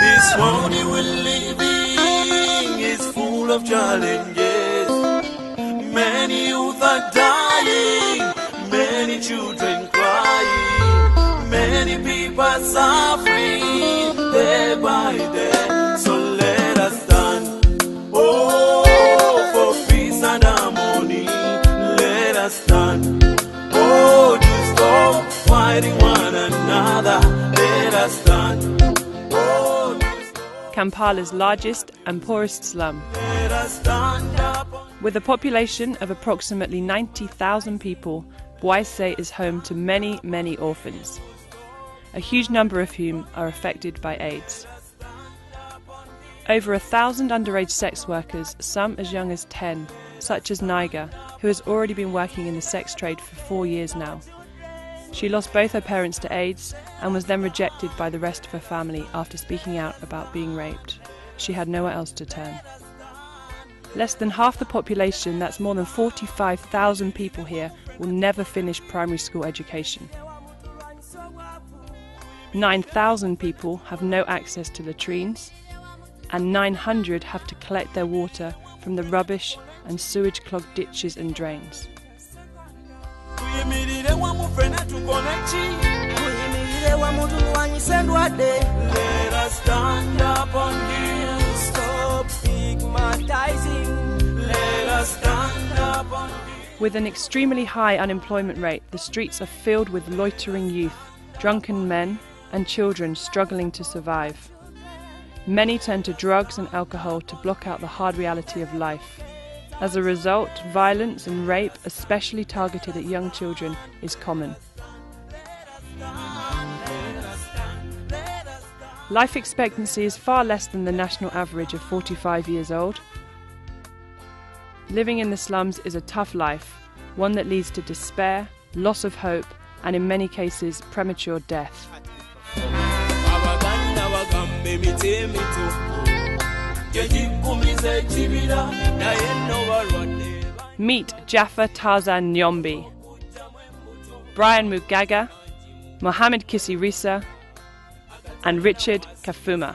This world we're living is full of challenges. Many youth are dying, many children crying, many people suffering day by day. So let us stand, oh, for peace and harmony. Let us stand, oh, to stop fighting one another. Let us stand. Kampala's largest and poorest slum. With a population of approximately 90,000 people, Bwaise is home to many, many orphans, a huge number of whom are affected by AIDS. Over 1,000 underage sex workers, some as young as 10, such as Nyombi, who has already been working in the sex trade for 4 years now. She lost both her parents to AIDS and was then rejected by the rest of her family after speaking out about being raped. She had nowhere else to turn. Less than half the population, that's more than 45,000 people here, will never finish primary school education. 9,000 people have no access to latrines, and 900 have to collect their water from the rubbish and sewage-clogged ditches and drains. Let us stand up on you, stop stigmatizing. Let us stand up on you. With an extremely high unemployment rate, the streets are filled with loitering youth, drunken men and children struggling to survive. Many turn to drugs and alcohol to block out the hard reality of life. As a result, violence and rape, especially targeted at young children, is common. Life expectancy is far less than the national average of 45 years old. Living in the slums is a tough life, one that leads to despair, loss of hope, and in many cases, premature death. Meet Jaffar Tarzan Nyombi, Brian Mugagga, Muhammed Kisirisa, and Richard Kafuma.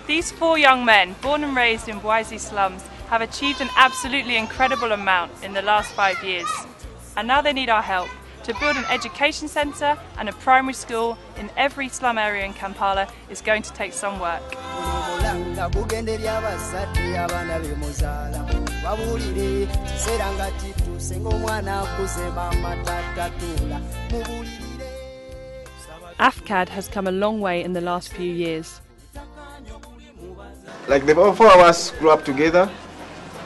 These 4 young men, born and raised in Bwaise slums, have achieved an absolutely incredible amount in the last 5 years. And now they need our help to build an education centre and a primary school in every slum area in Kampala is going to take some work. AFFCAD has come a long way in the last few years. Like the 4 of us grew up together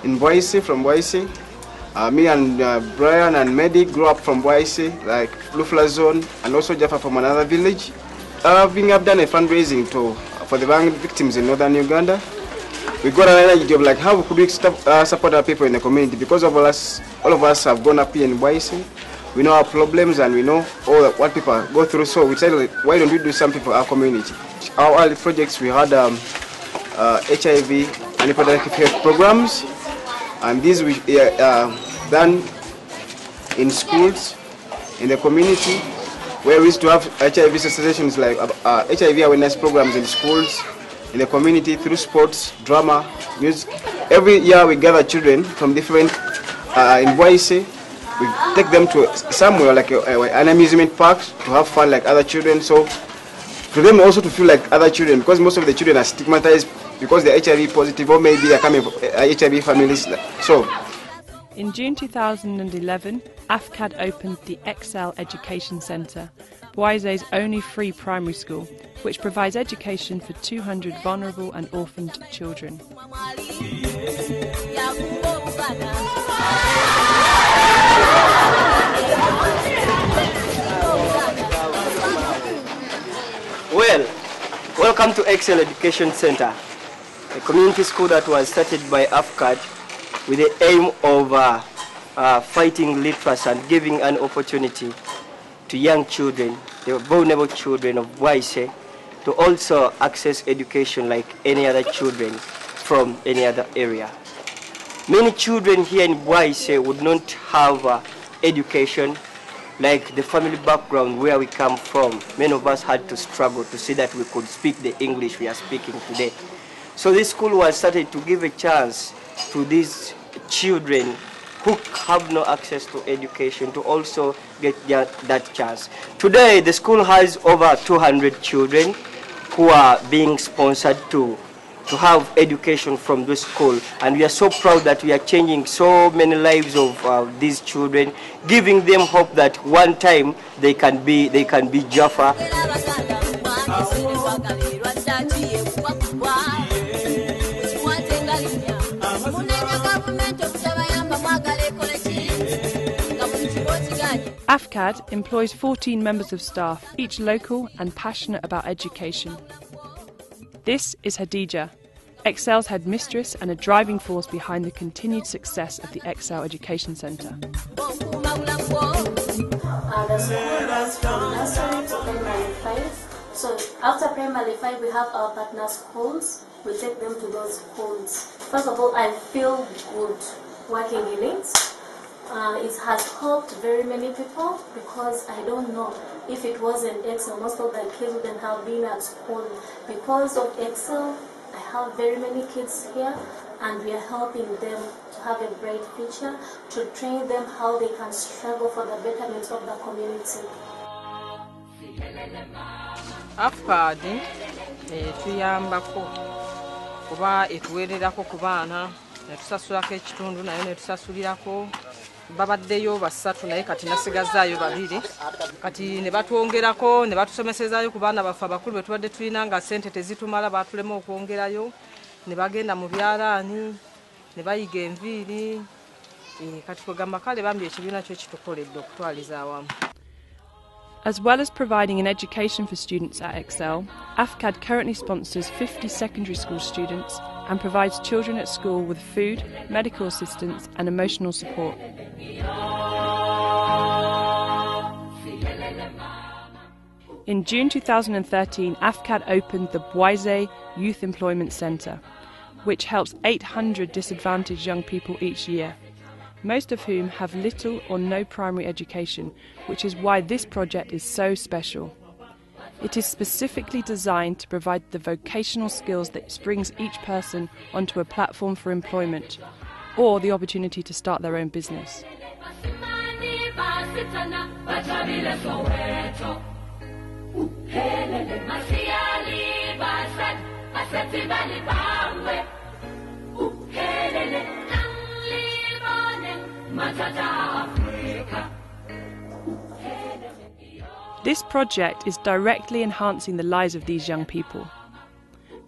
in Bwaise, from Bwaise. Me and Brian and Medi grew up from Bwaise, like Lufla zone, and also Jaffar from another village. I've done a fundraising for the victims in northern Uganda. We got an energy of like how could we support our people in the community, because of all of us have grown up here in Bwaise. We know our problems and we know all what people go through, so we said, why don't we do something for our community? Our early projects, we had HIV and reproductive health programs, and these we done in schools, in the community, where we used to have HIV sessions, like HIV awareness programs in schools, in the community, through sports, drama, music. Every year we gather children from different, in Bwaise. We take them to somewhere like an amusement park to have fun like other children, so for them also to feel like other children, because most of the children are stigmatized because they're HIV positive, or maybe they're coming from HIV families. So, in June 2011, AFFCAD opened the XL Education Centre, Bwaise's only free primary school, which provides education for 200 vulnerable and orphaned children. Well, welcome to Excel Education Center, a community school that was started by AFFCAD with the aim of fighting literacy and giving an opportunity to young children, the vulnerable children of Bwaise, to also access education like any other children from any other area. Many children here in Bwaise would not have education, like the family background where we come from. Many of us had to struggle to see that we could speak the English we are speaking today. So this school was started to give a chance to these children who have no access to education to also get that chance. Today, the school has over 200 children who are being sponsored to have education from this school, and we are so proud that we are changing so many lives of these children, giving them hope that one time they can be Jaffar. AFFCAD employs 14 members of staff, each local and passionate about education. This is Hadija, Excel's headmistress and a driving force behind the continued success of the Excel Education Centre. The school is from nursery to primary 5. So after primary 5, we have our partner schools. We take them to those schools. First of all, I feel good working in it. It has helped very many people because I don't know if it wasn't Excel, most of the kids wouldn't have been at school. Because of Excel, I have very many kids here, and we are helping them to have a bright future, to train them how they can struggle for the betterment of the community. AFFCAD tuyambako kuba etuweererako ku baana netusasulako ekitundu naye netusasulirako babaddeyo basatu naye kati nasigazaayo babiri kati ne batwongerako ne batusomesezaayo ku baana baffe abakulu betubadde tulina nga ssente tezitumala baatulema okwongerayo ne bagenda mu byalaani ne bayiga enviiri kati kwegamba kale bambi ekibiina kyo kitukoledde okutwaliza awamu. As well as providing an education for students at Excel, AFFCAD currently sponsors 50 secondary school students and provides children at school with food, medical assistance and emotional support. In June 2013, AFFCAD opened the Bwaise Youth Employment Centre, which helps 800 disadvantaged young people each year, most of whom have little or no primary education, which is why this project is so special. It is specifically designed to provide the vocational skills that brings each person onto a platform for employment or the opportunity to start their own business. This project is directly enhancing the lives of these young people,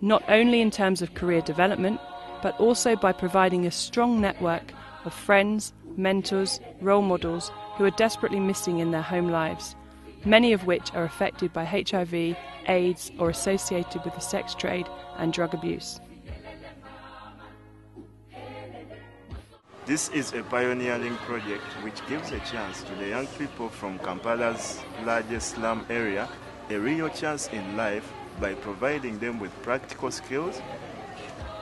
not only in terms of career development, but also by providing a strong network of friends, mentors, role models who are desperately missing in their home lives, many of which are affected by HIV, AIDS, or associated with the sex trade and drug abuse. This is a pioneering project which gives a chance to the young people from Kampala's largest slum area a real chance in life by providing them with practical skills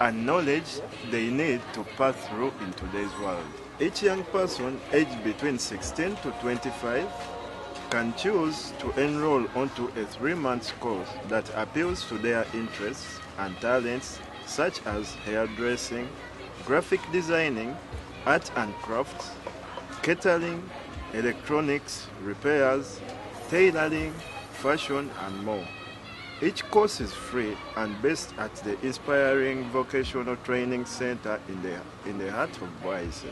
and knowledge they need to pass through in today's world. Each young person aged between 16 to 25 can choose to enroll onto a 3-month course that appeals to their interests and talents such as hairdressing, graphic designing, art and crafts, catering, electronics, repairs, tailoring, fashion and more. Each course is free and based at the Inspiring Vocational Training Center in the heart of Bwaise.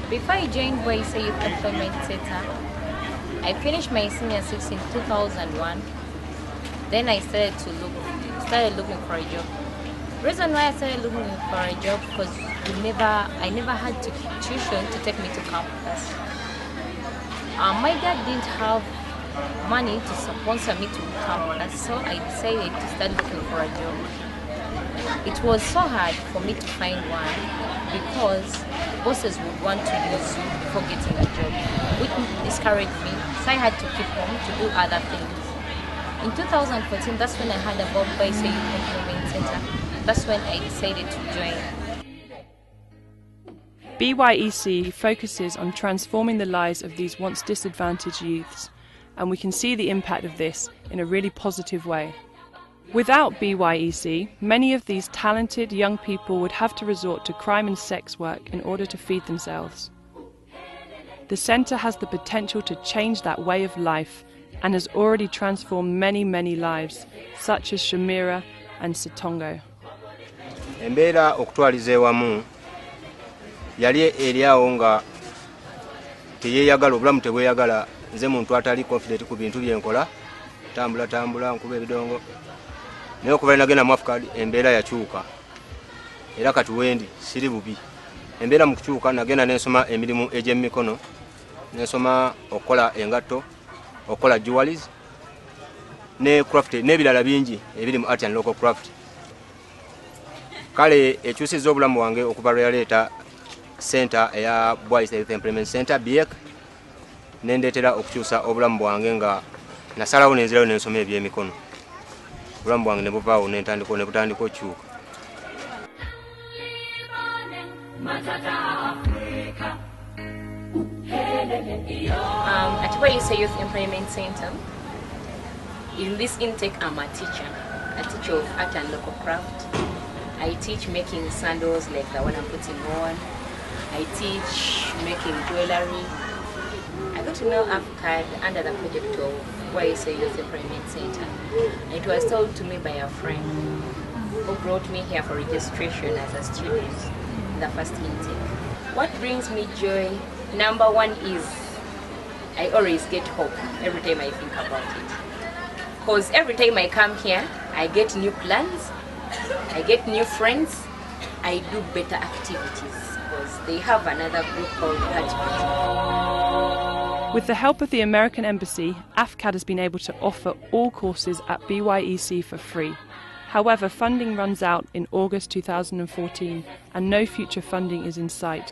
Before I joined Bwaise Youth Employment Center, I finished my senior 6 in 2001. Then I started looking for a job. Reason why I started looking for a job because I never had tuition to take me to campus. My dad didn't have money to sponsor me to campus, so I decided to start looking for a job. It was so hard for me to find one because bosses would want to use you before getting a job, which discouraged me, so I had to keep home to do other things. In 2014, that's when I heard about Boise Youth Employment Center. That's when I decided to join. BYEC focuses on transforming the lives of these once disadvantaged youths, and we can see the impact of this in a really positive way. Without BYEC, many of these talented young people would have to resort to crime and sex work in order to feed themselves. The centre has the potential to change that way of life and has already transformed many, many lives, such as Shamira and Sitongo. Embeera okutwaliza ewamu yali eriawo nga teyeeyagala, obulamu tebweyagala. Nze muntu atali confident ku bintu byenkola, tambula nkuba ebidongo. Naye okuva nagenda mu AFFCAD embeera yakyuka. Era kati wendi siri bubi. Embeera mu kukyuka nagenda nensoma emirimu egy'emikono, nensoma okukola engatto, okukola jewelries, ne craft n'ebirala bingi ebiri mu art and local craft. Kale ekyusizza obulamu wange okuva lwe yaleeta center eya Boise Youth Employment Center BEC, nendeetera okukyusa obulamu bwange nga nasalawo nenzirayo nensoma ebyemikono. Obulamu bwange ne buvaawo ne butandika okukyuka. At Boise Youth Employment Center, in this intake I'm a teacher of art and local craft. I teach making sandals like the one I'm putting on. I teach making jewelry. I got to know AFFCAD under the project of Boise Youth Employment Center. It was told to me by a friend who brought me here for registration as a student in the first intake. What brings me joy, number one, is I always get hope every time I think about it. Because every time I come here, I get new plans, I get new friends, I do better activities because they have another group called Attitude. With the help of the American Embassy, AFFCAD has been able to offer all courses at BYEC for free. However, funding runs out in August 2014 and no future funding is in sight.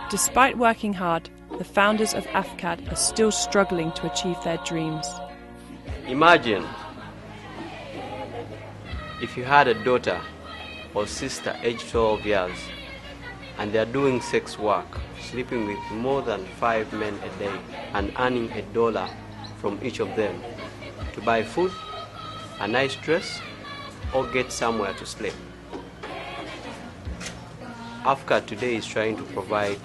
Despite working hard, the founders of AFFCAD are still struggling to achieve their dreams. Imagine if you had a daughter or sister aged 12 years and they are doing sex work, sleeping with more than 5 men a day and earning $1 from each of them to buy food, a nice dress, or get somewhere to sleep. AFFCAD today is trying to provide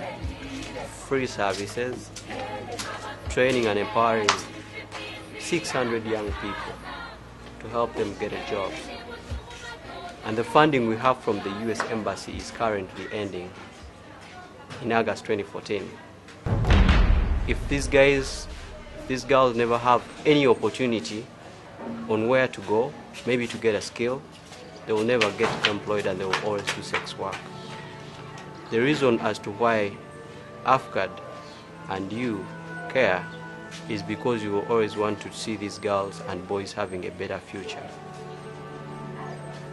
free services, training and empowering 600 young people to help them get a job. And the funding we have from the US Embassy is currently ending in August 2014. If these girls never have any opportunity on where to go, maybe to get a skill, they will never get employed and they will always do sex work. The reason as to why AFFCAD and you care is because you will always want to see these girls and boys having a better future.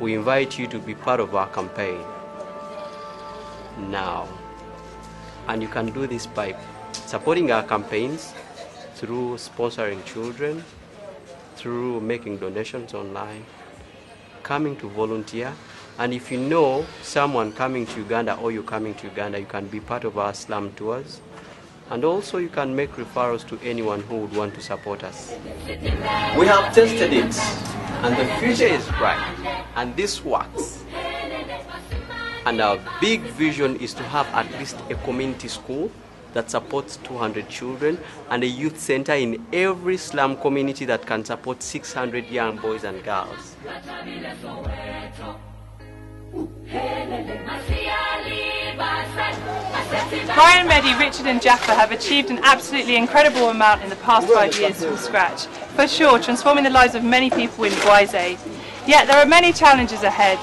We invite you to be part of our campaign now. And you can do this by supporting our campaigns through sponsoring children, through making donations online, coming to volunteer. And if you know someone coming to Uganda or you're coming to Uganda, you can be part of our slum tours. And also you can make referrals to anyone who would want to support us. We have tested it and the future is bright and this works. And our big vision is to have at least a community school that supports 200 children and a youth center in every slum community that can support 600 young boys and girls. Brian, Mehdi, Richard and Jaffar have achieved an absolutely incredible amount in the past 5 years from scratch. For sure, transforming the lives of many people in Bwaise. Yet there are many challenges ahead.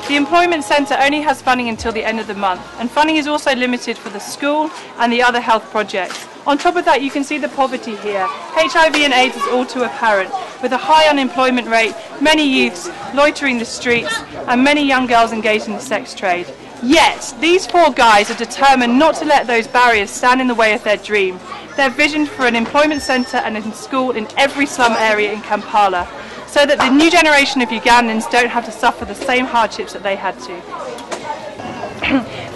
The Employment Centre only has funding until the end of the month, and funding is also limited for the school and the other health projects. On top of that, you can see the poverty here. HIV and AIDS is all too apparent, with a high unemployment rate, many youths loitering the streets, and many young girls engaged in the sex trade. Yet, these 4 guys are determined not to let those barriers stand in the way of their dream. Their vision for an employment centre and a school in every slum area in Kampala, so that the new generation of Ugandans don't have to suffer the same hardships that they had to.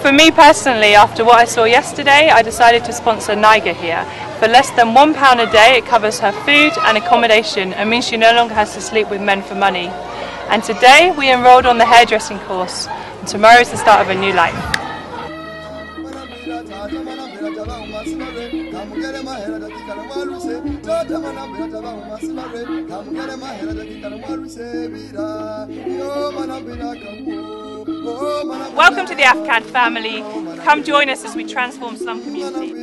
For me personally, after what I saw yesterday, I decided to sponsor Nyombi here. For less than £1 a day, it covers her food and accommodation and means she no longer has to sleep with men for money. And today we enrolled on the hairdressing course, and tomorrow is the start of a new life. Welcome to the AFFCAD family. Come join us as we transform slum community.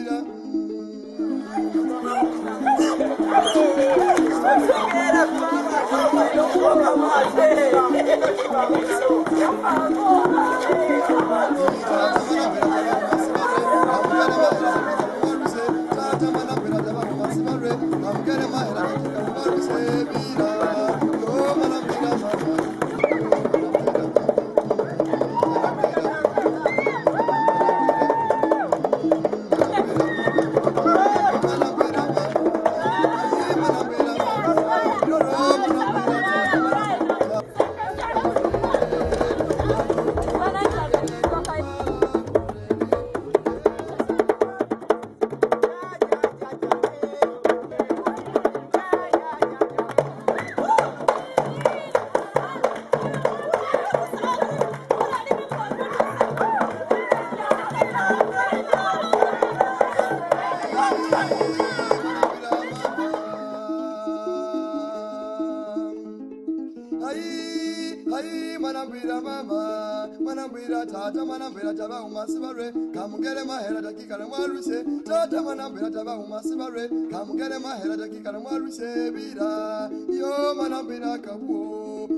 manambira tata manambira taba umasibare kamugere mahera dakika na mwaruse tata manambira taba umasibare kamugere mahera dakika na mwaruse bira yo manambira kabuo